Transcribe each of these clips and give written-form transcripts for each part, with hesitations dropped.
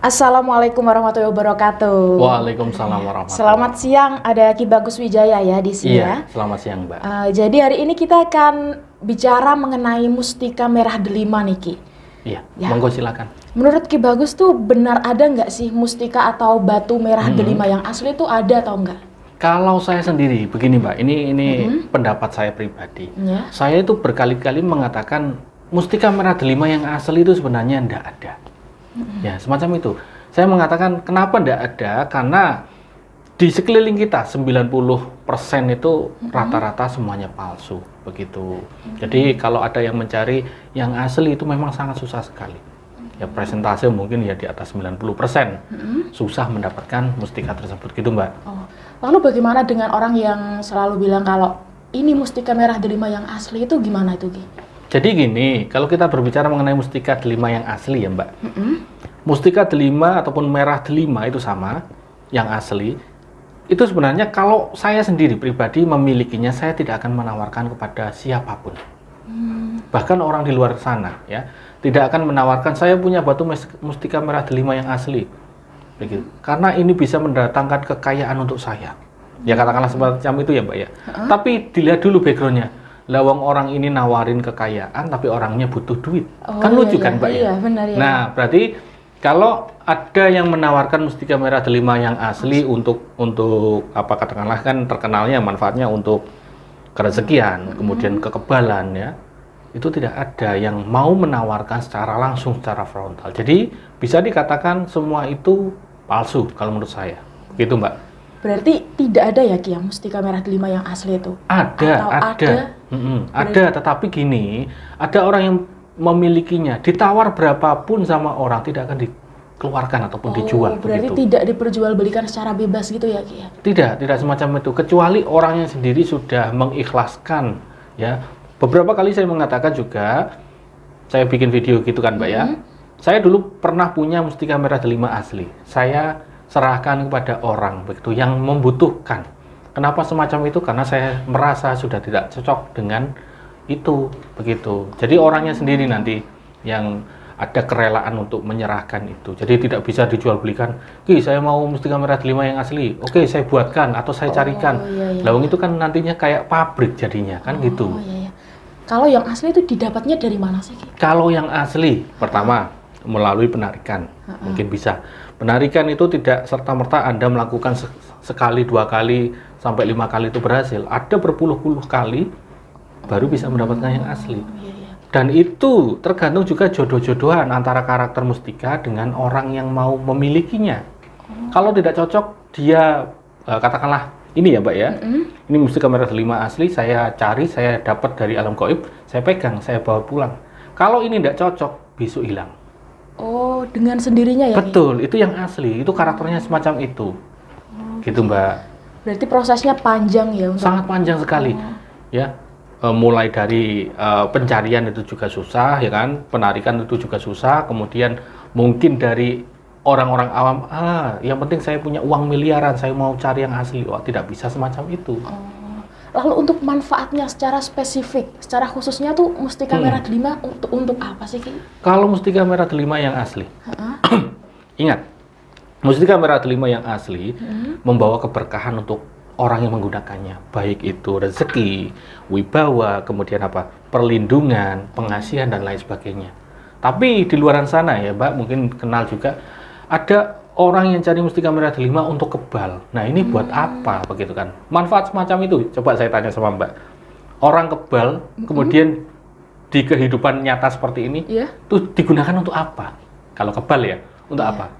Assalamualaikum warahmatullahi wabarakatuh. Waalaikumsalam warahmatullahi Selamat siang, ada Ki Bagus Wijaya ya di sini ya. Iya, selamat siang Mbak. Jadi hari ini kita akan bicara mengenai mustika merah delima nih Ki. Iya, Ya. monggo silakan. Menurut Ki Bagus tuh benar ada nggak sih mustika atau batu merah delima yang asli tuh ada atau enggak? Kalau saya sendiri, begini Mbak, ini pendapat saya pribadi. Ya. Saya itu berkali-kali mengatakan mustika merah delima yang asli itu sebenarnya tidak ada. Ya, semacam itu. Saya mengatakan kenapa tidak ada, karena di sekeliling kita 90% itu rata-rata semuanya palsu, begitu. Jadi kalau ada yang mencari yang asli itu memang sangat susah sekali. Ya presentase mungkin ya di atas 90%. Susah mendapatkan mustika tersebut gitu, Mbak. Oh. Lalu bagaimana dengan orang yang selalu bilang kalau ini mustika merah delima yang asli itu gimana itu Ki? Jadi gini, kalau kita berbicara mengenai mustika delima yang asli ya Mbak, mustika delima ataupun merah delima itu sama, yang asli, itu sebenarnya kalau saya sendiri pribadi memilikinya, saya tidak akan menawarkan kepada siapapun. Bahkan orang di luar sana ya, tidak akan menawarkan saya punya batu mustika merah delima yang asli. Begitu. Karena ini bisa mendatangkan kekayaan untuk saya. Ya katakanlah semacam itu ya Mbak ya. Tapi dilihat dulu backgroundnya. Lawang orang ini nawarin kekayaan tapi orangnya butuh duit. Kan lucu kan Mbak ya? Iya, benar ya. Nah, berarti kalau ada yang menawarkan mustika merah delima yang asli untuk apa katakanlah kan terkenalnya manfaatnya untuk kerezekian, kemudian kekebalan ya. Itu tidak ada yang mau menawarkan secara langsung secara frontal. Jadi bisa dikatakan semua itu palsu kalau menurut saya. Begitu Mbak. Berarti tidak ada ya Ki yang mustika merah delima yang asli itu? Atau Ada. Ada, tetapi gini, ada orang yang memilikinya, ditawar berapapun sama orang tidak akan dikeluarkan ataupun dijual. Berarti begitu. tidak diperjualbelikan secara bebas gitu ya Ki ya? Tidak semacam itu. Kecuali orangnya sendiri sudah mengikhlaskan, ya. Beberapa kali saya mengatakan juga, saya bikin video gitu kan Mbak ya. Saya dulu pernah punya mustika merah delima asli. Saya serahkan kepada orang begitu yang membutuhkan. Kenapa semacam itu? Karena saya merasa sudah tidak cocok dengan itu begitu. Jadi orangnya sendiri nanti yang ada kerelaan untuk menyerahkan itu. Jadi tidak bisa dijual belikan. Ki, saya mau mustika merah delima yang asli. Oke, saya buatkan atau saya carikan. Iya. Lawang itu kan nantinya kayak pabrik jadinya kan gitu. Iya. Kalau yang asli itu didapatnya dari mana sih Ki? Kalau yang asli, pertama melalui penarikan, mungkin bisa. Penarikan itu tidak serta-merta Anda melakukan sekali, 2 kali, sampai 5 kali itu berhasil. Ada berpuluh-puluh kali baru bisa mendapatkan yang asli. Iya. Dan itu tergantung juga jodoh-jodohan antara karakter mustika dengan orang yang mau memilikinya. Kalau tidak cocok, dia katakanlah ini ya Mbak ya, ini mustika merah delima asli, saya cari, saya dapat dari alam gaib, saya pegang, saya bawa pulang. Kalau ini tidak cocok, besok hilang. Oh, dengan sendirinya ya Ki? Betul, itu yang asli, itu karakternya semacam itu. Gitu Mbak. Berarti prosesnya panjang ya? Sangat panjang sekali. Ya, mulai dari pencarian itu juga susah, ya kan? Penarikan itu juga susah. Kemudian mungkin dari orang-orang awam, yang penting saya punya uang miliaran, saya mau cari yang asli. Wah, tidak bisa semacam itu. Lalu untuk manfaatnya secara spesifik, secara khususnya tuh mustika merah delima untuk apa sih Ki? Kalau mustika merah delima yang asli, ingat, mustika merah delima yang asli membawa keberkahan untuk orang yang menggunakannya, baik itu rezeki, wibawa, kemudian apa, perlindungan, pengasihan dan lain sebagainya. Tapi di luaran sana ya Mbak, mungkin kenal juga ada orang yang cari mustika merah delima untuk kebal. Nah ini buat apa begitu kan? Manfaat semacam itu. Coba saya tanya sama Mbak. Orang kebal kemudian di kehidupan nyata seperti ini, itu digunakan untuk apa? Kalau kebal ya, untuk apa?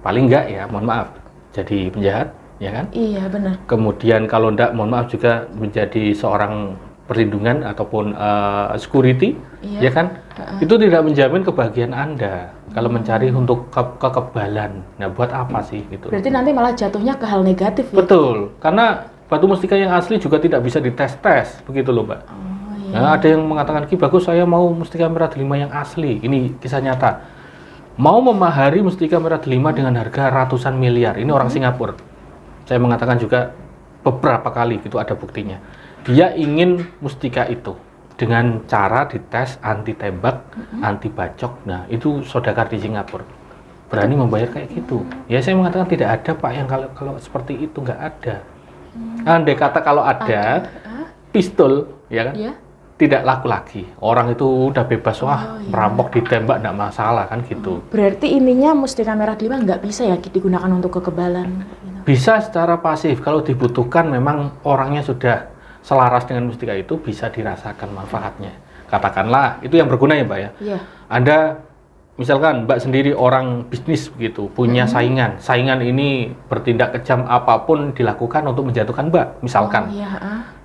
Paling enggak ya, mohon maaf, jadi penjahat, ya kan? Iya benar. Kemudian kalau enggak, mohon maaf juga menjadi seorang perlindungan ataupun security, ya kan? Itu tidak menjamin kebahagiaan Anda kalau mencari untuk kekebalan. Nah, buat apa sih gitu? Berarti nanti malah jatuhnya ke hal negatif ya? Betul, karena batu mustika yang asli juga tidak bisa dites-tes, begitu loh Mbak. Nah, ada yang mengatakan, Ki Bagus saya mau mustika merah delima yang asli. Ini kisah nyata. Mau memahari mustika merah delima dengan harga ratusan miliar. Ini orang Singapura. Saya mengatakan juga beberapa kali gitu ada buktinya. Dia ingin mustika itu dengan cara dites anti tembak, anti bacok. Nah, itu saudagar di Singapura. berani membayar kayak gitu. Ya saya mengatakan tidak ada Pak yang kalau seperti itu, nggak ada. Andai kata kalau ada pistol, ya kan, tidak laku lagi. Orang itu udah bebas, wah merampok ditembak nggak masalah kan gitu. Berarti ininya mustika merah delima nggak bisa ya digunakan untuk kekebalan? Bisa secara pasif, kalau dibutuhkan memang orangnya sudah selaras dengan mustika itu bisa dirasakan manfaatnya. Katakanlah itu yang berguna ya Mbak ya. Iya. Anda misalkan Mbak sendiri orang bisnis begitu, punya saingan ini bertindak kejam apapun dilakukan untuk menjatuhkan Mbak, misalkan.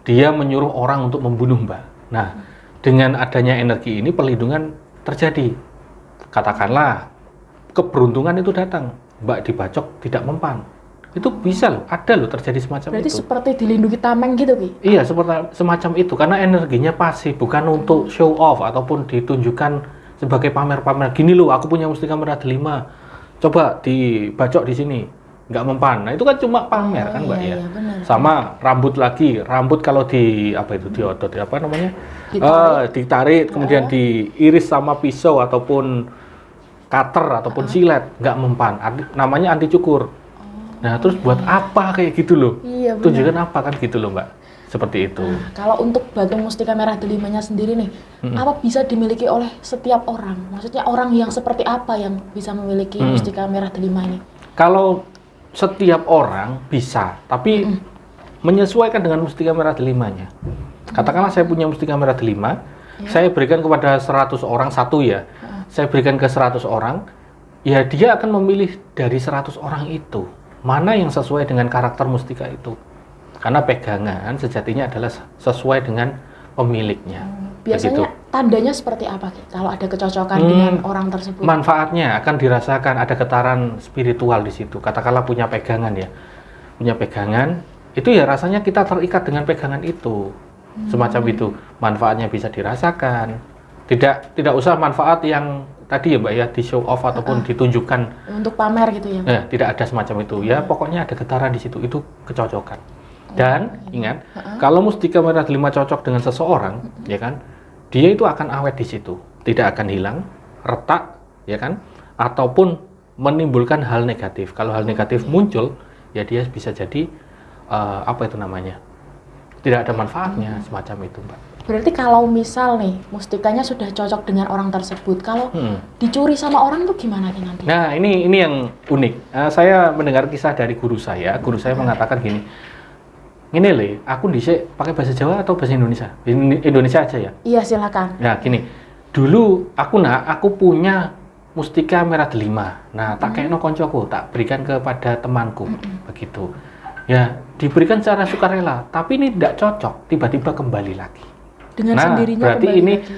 Dia menyuruh orang untuk membunuh Mbak. Nah, dengan adanya energi ini perlindungan terjadi. Katakanlah keberuntungan itu datang, Mbak dibacok tidak mempan. Itu bisa loh, ada loh terjadi semacam Berarti itu. seperti dilindungi tameng gitu, Ki? Iya, seperti semacam itu karena energinya pasif, bukan untuk show off ataupun ditunjukkan sebagai pamer-pamer. Gini loh, aku punya mustika merah delima. Coba dibacok di sini. Nggak mempan. Nah, itu kan cuma pamer kan, Mbak ya. Benar. Sama rambut lagi. Rambut kalau diodot apa namanya? Ditarik kemudian diiris sama pisau ataupun cutter ataupun silet, nggak mempan. Namanya anti cukur. Nah, terus buat apa kayak gitu loh? Iya, benar. Tunjukkan apa kan gitu loh, Mbak. Seperti itu. Nah, kalau untuk batu mustika merah delimanya sendiri nih, apa bisa dimiliki oleh setiap orang? Maksudnya orang yang seperti apa yang bisa memiliki mustika merah delima ini? Kalau setiap orang bisa, tapi menyesuaikan dengan mustika merah delimanya. Katakanlah saya punya mustika merah delima, saya berikan kepada 100 orang satu ya. Saya berikan ke 100 orang, ya dia akan memilih dari 100 orang itu. Mana yang sesuai dengan karakter mustika itu. Karena pegangan sejatinya adalah sesuai dengan pemiliknya. Biasanya tandanya seperti apa, Ki? Kalau ada kecocokan dengan orang tersebut? Manfaatnya akan dirasakan, ada getaran spiritual di situ. Katakanlah punya pegangan ya. Punya pegangan, itu ya rasanya kita terikat dengan pegangan itu. Semacam itu. Manfaatnya bisa dirasakan. Tidak usah manfaat yang tadi ya Mbak ya, di show off ataupun ditunjukkan untuk pamer gitu ya? Tidak ada semacam itu. Ya pokoknya ada getaran di situ, itu kecocokan. Dan ingat, kalau mustika merah delima cocok dengan seseorang, ya kan, dia itu akan awet di situ, tidak akan hilang, retak, ya kan, ataupun menimbulkan hal negatif. Kalau hal negatif muncul, ya dia bisa jadi apa itu namanya, tidak ada manfaatnya, semacam itu, Mbak. Berarti kalau misal nih mustikanya sudah cocok dengan orang tersebut, kalau dicuri sama orang tuh gimana nih nanti? Nah ini yang unik. Saya mendengar kisah dari guru saya. Guru saya mengatakan gini, ini le, aku dhisik pakai bahasa Jawa atau bahasa Indonesia? Indonesia aja ya. Iya silakan. Nah gini, dulu aku punya mustika merah delima. Nah tak kayakno koncoku, tak berikan kepada temanku, begitu. Ya diberikan secara sukarela, tapi ini tidak cocok, tiba-tiba kembali lagi. Dengan nah, sendirinya berarti kembali ini lagi.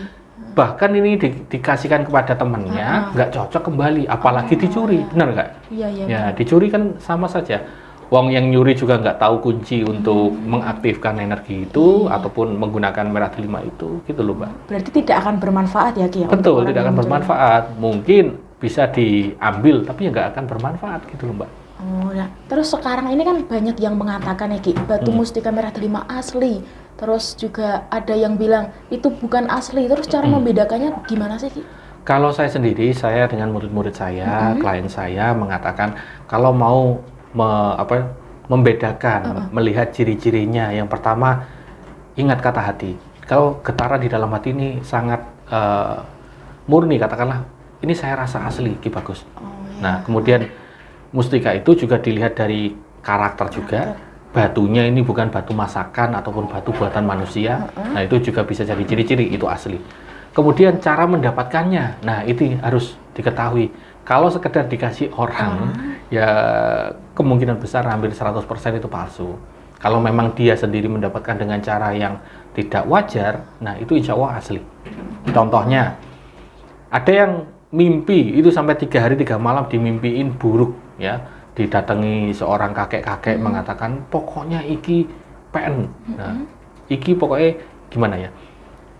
Bahkan ini dikasihkan kepada temannya, nggak cocok kembali, apalagi dicuri, benar nggak? Iya. Ya, dicuri kan sama saja. Wong yang nyuri juga nggak tahu kunci untuk mengaktifkan energi itu ataupun menggunakan merah delima itu, gitu loh, Mbak. Berarti tidak akan bermanfaat ya, Ki? Betul, tidak akan bermanfaat. Mungkin bisa diambil, tapi ya nggak akan bermanfaat, gitu loh, Mbak. Oh, ya. Terus sekarang ini kan banyak yang mengatakan ya, Ki, batu mustika merah delima asli. Terus juga ada yang bilang itu bukan asli. Terus cara membedakannya gimana sih, Ki? Kalau saya sendiri, saya dengan murid-murid saya, klien saya mengatakan kalau mau membedakan, melihat ciri-cirinya, yang pertama ingat kata hati. Kalau getaran di dalam hati ini sangat murni, katakanlah ini saya rasa asli, Ki Bagus. Nah, kemudian mustika itu juga dilihat dari karakter juga. Batunya ini bukan batu masakan ataupun batu buatan manusia. Nah, itu juga bisa jadi ciri-ciri itu asli. Kemudian cara mendapatkannya. Nah, itu harus diketahui. Kalau sekedar dikasih orang, ya kemungkinan besar hampir 100% itu palsu. Kalau memang dia sendiri mendapatkan dengan cara yang tidak wajar, nah itu insya Allah asli. Contohnya, ada yang mimpi itu sampai 3 hari 3 malam dimimpiin buruk, ya. Didatangi seorang kakek-kakek mengatakan pokoknya iki PN. Nah, iki pokoknya gimana ya?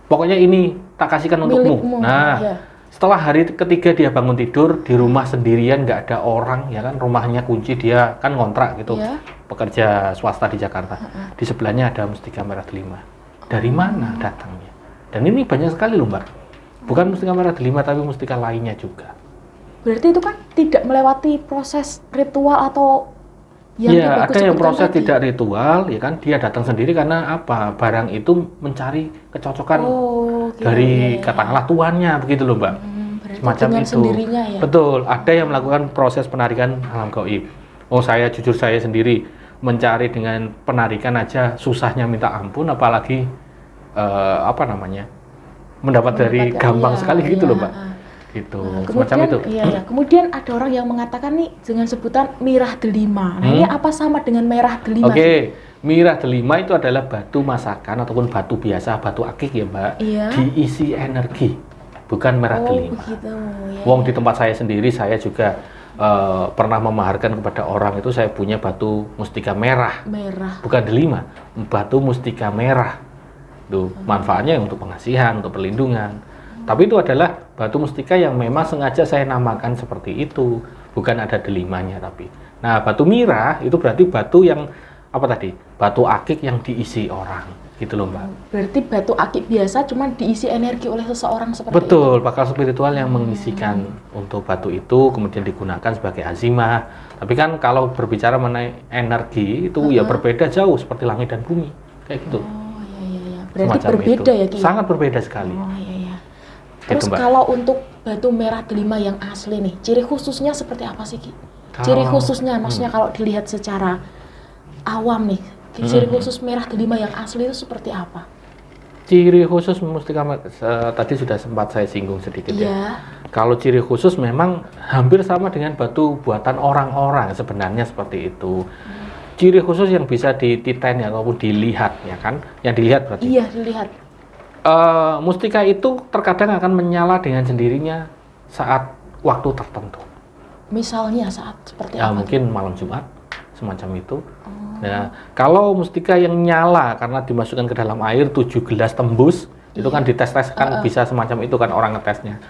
Pokoknya ini tak kasihkan untukmu. Nah, setelah hari ketiga dia bangun tidur di rumah sendirian, nggak ada orang, ya kan, rumahnya kunci, dia kan ngontrak gitu, pekerja swasta di Jakarta. Di sebelahnya ada mustika merah delima. Dari mana datangnya? Dan ini banyak sekali loh, Mbak. Bukan mustika merah delima tapi mustika lainnya juga. Berarti itu kan tidak melewati proses ritual atau yang Ya, Bagus ada yang sebutkan proses tadi? tidak ritual, ya kan? Dia datang sendiri karena apa? Barang itu mencari kecocokan Oh, gitu. dari Iya, iya. katakanlah tuannya, begitu loh, Mbak. Berarti Semacam dengan itu. sendirinya ya? Betul. Ada yang melakukan proses penarikan alam gaib. Oh, saya jujur saya sendiri mencari dengan penarikan aja susahnya minta ampun, apalagi apa namanya? mendapat dari Mendapatkan, gampang iya, sekali gitu iya, loh, Mbak. Gitu. Semacam kemudian itu. iya, ya. Kemudian ada orang yang mengatakan nih dengan sebutan mirah delima. Nah, ini apa sama dengan merah delima sih? Oke, mirah delima itu adalah batu masakan ataupun batu biasa, batu akik ya, Mbak. Iya. Diisi energi, bukan merah Oh, delima. begitu. Ya, Wong ya. di tempat saya sendiri, saya juga pernah memaharkan kepada orang itu saya punya batu mustika merah, Merah. bukan delima, batu mustika merah. Tuh, manfaatnya untuk pengasihan, untuk perlindungan. Tapi itu adalah batu mustika yang memang sengaja saya namakan seperti itu, bukan ada delimanya tapi. Nah, batu mirah itu berarti batu yang apa tadi? Batu akik yang diisi orang, gitu loh, Mbak. Berarti batu akik biasa cuman diisi energi oleh seseorang seperti Betul, pakar spiritual yang mengisikan untuk batu itu kemudian digunakan sebagai azimah. Tapi kan kalau berbicara mengenai energi itu ya berbeda jauh seperti langit dan bumi, kayak gitu. itu. Oh, iya, iya, iya. Berarti Semacam berbeda itu. ya, Ki? Sangat berbeda sekali. Oh, iya, iya. Terus Gitu, Mbak. kalau untuk batu merah delima yang asli nih, ciri khususnya seperti apa sih, Ki? Ciri khususnya, maksudnya kalau dilihat secara awam nih, ciri khusus merah delima yang asli itu seperti apa? Ciri khusus mustika tadi sudah sempat saya singgung sedikit ya. Iya. Kalau ciri khusus memang hampir sama dengan batu buatan orang-orang sebenarnya seperti itu. Ciri khusus yang bisa dititen ya, ataupun dilihat ya kan? Yang dilihat berarti. Iya, dilihat. Mustika itu terkadang akan menyala dengan sendirinya saat waktu tertentu. Misalnya saat seperti Ya apa? mungkin malam Jumat semacam itu. Nah, kalau mustika yang nyala karena dimasukkan ke dalam air 7 gelas tembus, itu kan dites-tes kan bisa semacam itu kan orang ngetesnya.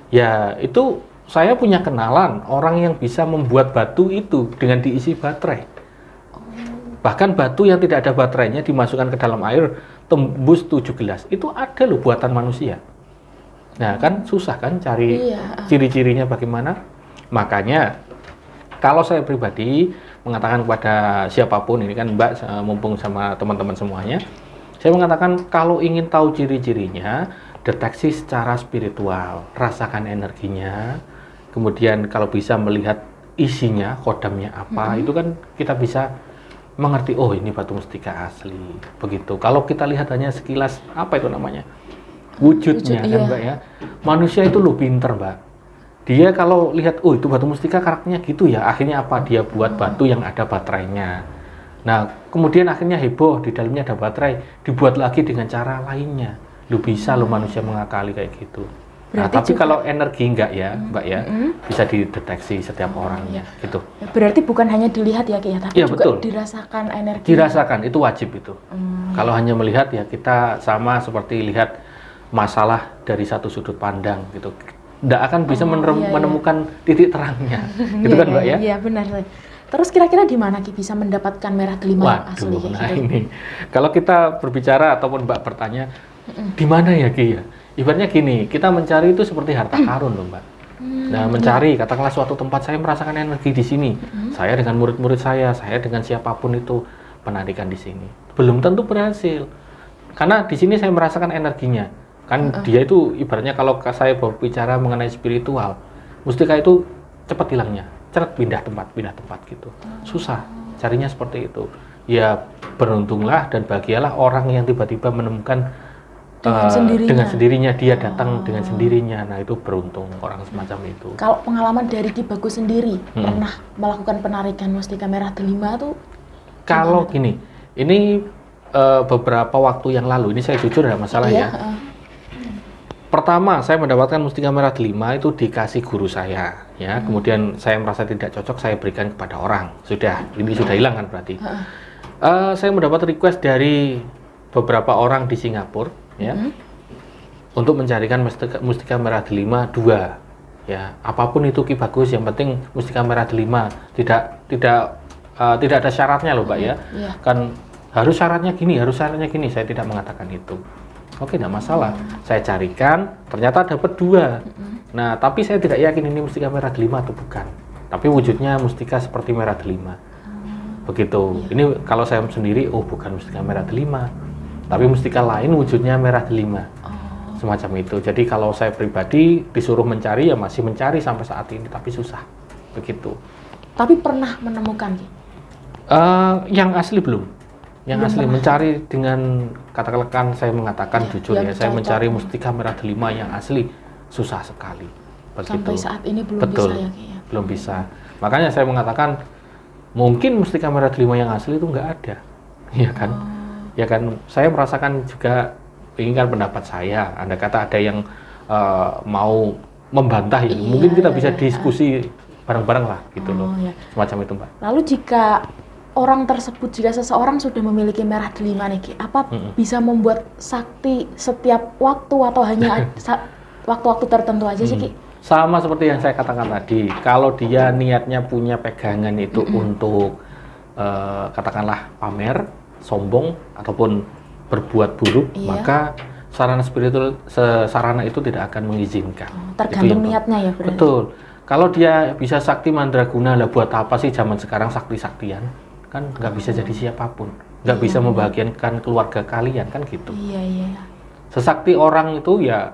Ya, itu saya punya kenalan orang yang bisa membuat batu itu dengan diisi baterai. Bahkan batu yang tidak ada baterainya dimasukkan ke dalam air tembus 7 gelas. Itu ada loh buatan manusia. Nah, kan susah kan cari Iya. ciri-cirinya bagaimana? Makanya kalau saya pribadi mengatakan kepada siapapun ini kan Mbak mumpung sama teman-teman semuanya, saya mengatakan kalau ingin tahu ciri-cirinya, deteksi secara spiritual, rasakan energinya, kemudian kalau bisa melihat isinya, kodamnya apa, itu kan kita bisa mengerti, oh ini batu mustika asli, begitu. Kalau kita lihat hanya sekilas, apa itu namanya, wujudnya kan iya. Mbak ya, manusia itu loh pinter Mbak. Dia kalau lihat, oh itu batu mustika karakternya gitu ya, akhirnya apa? Dia buat batu yang ada baterainya. Nah, kemudian akhirnya heboh, di dalamnya ada baterai, dibuat lagi dengan cara lainnya. Lu bisa lo manusia mengakali kayak gitu. Nah, Berarti tapi juga- kalau energi enggak ya, Mbak ya, bisa dideteksi setiap orangnya, gitu. Berarti bukan hanya dilihat ya, Ki, ya, tapi Iya, juga betul. dirasakan energi. Dirasakan, itu wajib itu. Kalau hanya melihat ya kita sama seperti lihat masalah dari satu sudut pandang gitu. Nggak akan bisa menemukan titik terangnya, gitu kan Mbak ya? Iya, benar. Terus kira-kira di mana Ki bisa mendapatkan merah delima yang asli Waduh, kayak nah gitu? ini kalau kita berbicara ataupun Mbak bertanya, di mana ya Ki ya? Ibaratnya gini, kita mencari itu seperti harta karun loh Mbak. Nah, mencari, katakanlah suatu tempat saya merasakan energi di sini. Saya dengan murid-murid saya dengan siapapun itu penarikan di sini. Belum tentu berhasil. Karena di sini saya merasakan energinya. Kan dia itu ibaratnya kalau saya berbicara mengenai spiritual, mustika itu cepat hilangnya. Cepat pindah tempat gitu. Susah carinya seperti itu. Ya beruntunglah dan bahagialah orang yang tiba-tiba menemukan dengan sendirinya dia datang dengan sendirinya. Nah, itu beruntung orang semacam itu. Kalau pengalaman dari Ki Bagus sendiri pernah melakukan penarikan mustika merah delima tuh Kalau gini, ini beberapa waktu yang lalu, ini saya jujur ada masalah ya. Pertama, saya mendapatkan mustika merah delima itu dikasih guru saya, ya. Kemudian saya merasa tidak cocok, saya berikan kepada orang. Ini sudah hilang kan berarti. Saya mendapat request dari beberapa orang di Singapura, ya, untuk mencarikan mustika merah delima 2. Ya, apapun itu Ki Bagus, yang penting mustika merah delima, tidak ada syaratnya loh Mbak ya. Kan harus syaratnya gini, saya tidak mengatakan itu. Oke, tidak masalah. Saya carikan, ternyata dapat 2. Nah, tapi saya tidak yakin ini mustika merah delima atau bukan. Tapi wujudnya mustika seperti merah delima. Begitu. Ini kalau saya sendiri, oh bukan mustika merah delima. Tapi mustika lain wujudnya merah delima. Semacam itu. Jadi kalau saya pribadi disuruh mencari, ya masih mencari sampai saat ini, tapi susah. Begitu. Tapi pernah menemukan, Ki? Yang asli belum. Yang Belum asli pernah. mencari dengan katakan saya mengatakan Iya, jujur yang ya, saya cocok. mencari mustika merah delima yang asli susah sekali. Begitu. Sampai saat ini belum Betul, bisa ya, Ki? Ya? belum bisa. Makanya saya mengatakan mungkin mustika merah delima yang asli itu nggak ada, ya kan? Ya kan, saya merasakan juga, inginkan pendapat saya. Anda kata ada yang mau membantah ini, Iya, mungkin kita iya, bisa iya. diskusi bareng-bareng lah, gitu loh, Ya. semacam itu, Mbak. Lalu jika orang tersebut, jika seseorang sudah memiliki merah delima nih, Ki, apa bisa membuat sakti setiap waktu atau hanya waktu-waktu tertentu aja sih, Ki? Sama seperti yang saya katakan tadi, kalau dia niatnya punya pegangan itu untuk katakanlah pamer, sombong ataupun berbuat buruk, Iya. maka sarana spiritual sarana itu tidak akan mengizinkan. Tergantung Itu yang niatnya ya berarti. betul. Kalau dia bisa sakti mandraguna, lah buat apa sih zaman sekarang sakti-saktian? Kan nggak bisa jadi siapapun, nggak bisa membahagiakan keluarga kalian, kan gitu. Iya, iya. Sesakti orang itu ya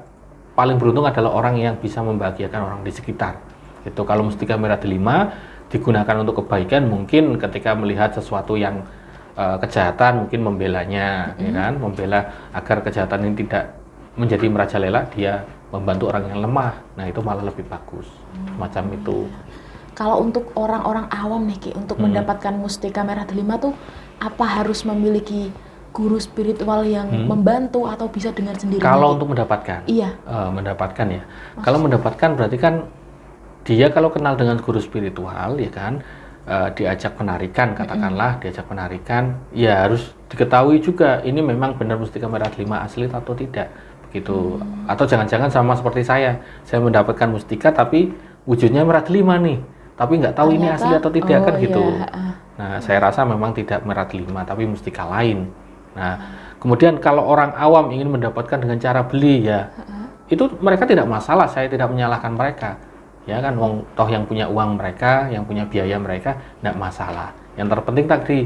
paling beruntung adalah orang yang bisa membahagiakan orang di sekitar. Itu kalau mustika merah delima digunakan untuk kebaikan, mungkin ketika melihat sesuatu yang kejahatan mungkin membelanya, ya kan, membela agar kejahatan ini tidak menjadi merajalela, dia membantu orang yang lemah. Nah, itu malah lebih bagus. Macam itu. Kalau untuk orang-orang awam nih, Ki, untuk mendapatkan mustika merah delima tuh apa harus memiliki guru spiritual yang membantu atau bisa dengan sendirinya? Kalau Ki? untuk mendapatkan, Iya. mendapatkan ya. Kalau mendapatkan berarti kan dia kalau kenal dengan guru spiritual, ya kan, diajak penarikan, katakanlah diajak penarikan, ya harus diketahui juga ini memang benar mustika merah delima asli atau tidak, begitu. Atau jangan-jangan sama seperti saya mendapatkan mustika tapi wujudnya merah delima nih, tapi nggak tahu ini Ternyata, asli atau tidak, kan oh, gitu. iya. Nah, saya rasa memang tidak merah delima tapi mustika lain. Nah, kemudian kalau orang awam ingin mendapatkan dengan cara beli, ya itu mereka tidak masalah, saya tidak menyalahkan mereka. Ya kan, wong toh yang punya uang mereka, yang punya biaya mereka, tidak masalah. Yang terpenting tadi,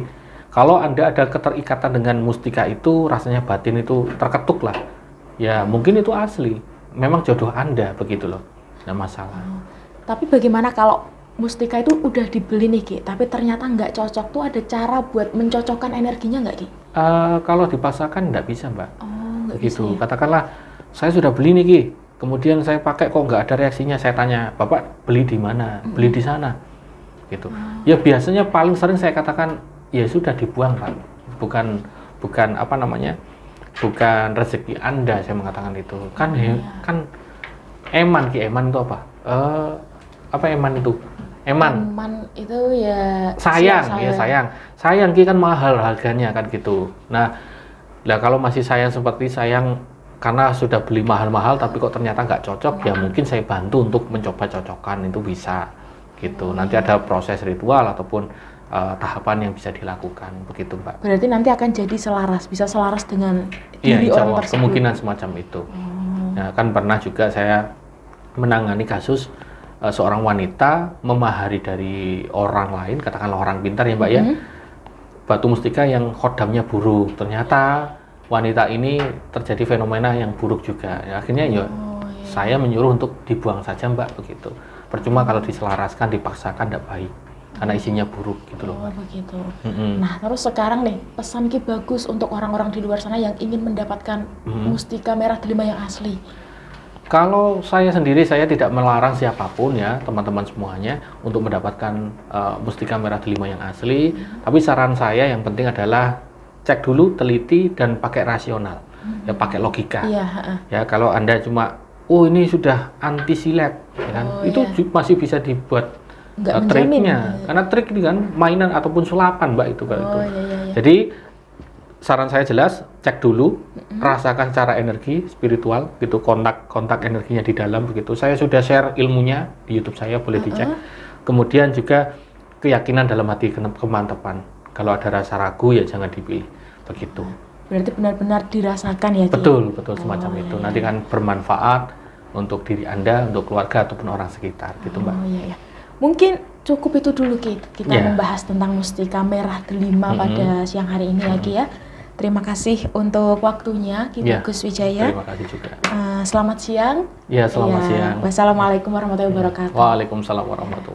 kalau Anda ada keterikatan dengan mustika itu, rasanya batin itu terketuk lah. Ya mungkin itu asli, memang jodoh Anda, begitu loh, tidak masalah. Tapi bagaimana kalau mustika itu udah dibeli nih, Ki, tapi ternyata nggak cocok, tuh ada cara buat mencocokkan energinya nggak, Ki? Kalau dipaksakan tidak bisa, Mbak. Oh, nggak bisa Begitu. ya? Katakanlah saya sudah beli nih, Ki. Kemudian saya pakai kok nggak ada reaksinya. Saya tanya, Bapak beli di mana? Beli di sana. Gitu. Ya biasanya paling sering saya katakan, ya sudah dibuang, Pak. Bukan apa namanya? Bukan rezeki Anda, saya mengatakan itu. Kan kan eman, Ki. Eman itu apa? Apa eman itu? Eman. Eman itu ya Sayang, sayang. ya sayang. Sayang Ki kan mahal harganya kan gitu. Nah, lah kalau masih sayang seperti sayang karena sudah beli mahal-mahal tapi kok ternyata nggak cocok, ya mungkin saya bantu untuk mencoba cocokkan, itu bisa gitu. Nanti ada proses ritual ataupun tahapan yang bisa dilakukan, begitu, Mbak. Berarti nanti akan jadi selaras, bisa selaras dengan Iya, diri insya orang Allah, tersebut. kemungkinan semacam itu. Nah, kan pernah juga saya menangani kasus seorang wanita memahari dari orang lain, katakanlah orang pintar ya, Mbak, ya, batu mustika yang khodamnya buruk. Ternyata wanita ini terjadi fenomena yang buruk juga. Ya, akhirnya ya saya menyuruh untuk dibuang saja, Mbak, begitu. Percuma kalau diselaraskan, dipaksakan, tidak baik. Karena isinya buruk gitu loh, Oh, Mbak. begitu. Nah, terus sekarang nih, pesan Ki bagus untuk orang-orang di luar sana yang ingin mendapatkan mustika merah delima yang asli. Kalau saya sendiri, saya tidak melarang siapapun ya, teman-teman semuanya, untuk mendapatkan mustika merah delima yang asli. Tapi saran saya yang penting adalah cek dulu, teliti, dan pakai rasional. Ya, pakai logika. Iya, Ya, kalau Anda cuma, oh ini sudah anti silet, ya kan? Itu masih bisa dibuat Nggak menjamin. triknya. Karena trik ini kan mainan ataupun sulapan, Mbak, itu kalau itu. iya. Jadi saran saya jelas, cek dulu, rasakan secara energi spiritual, gitu, kontak energinya di dalam, begitu. Saya sudah share ilmunya di YouTube saya, boleh dicek. Kemudian juga keyakinan dalam hati, kemantapan. Kalau ada rasa ragu ya jangan dipilih, begitu. Berarti benar-benar dirasakan ya, Ki? Betul, betul semacam Oh, itu. iya, Nanti iya. kan bermanfaat untuk diri Anda, untuk keluarga ataupun orang sekitar, gitu Mbak. Oh iya ya. Mungkin cukup itu dulu, Ki. Kita Ya. membahas tentang mustika merah delima pada siang hari ini ya, Ki ya. Terima kasih untuk waktunya, Ki Ya, Bagus Wijaya. terima kasih juga. Selamat siang. Ya, selamat Ya, siang. Wassalamualaikum warahmatullahi wabarakatuh. Waalaikumsalam warahmatullahi wabarakatuh.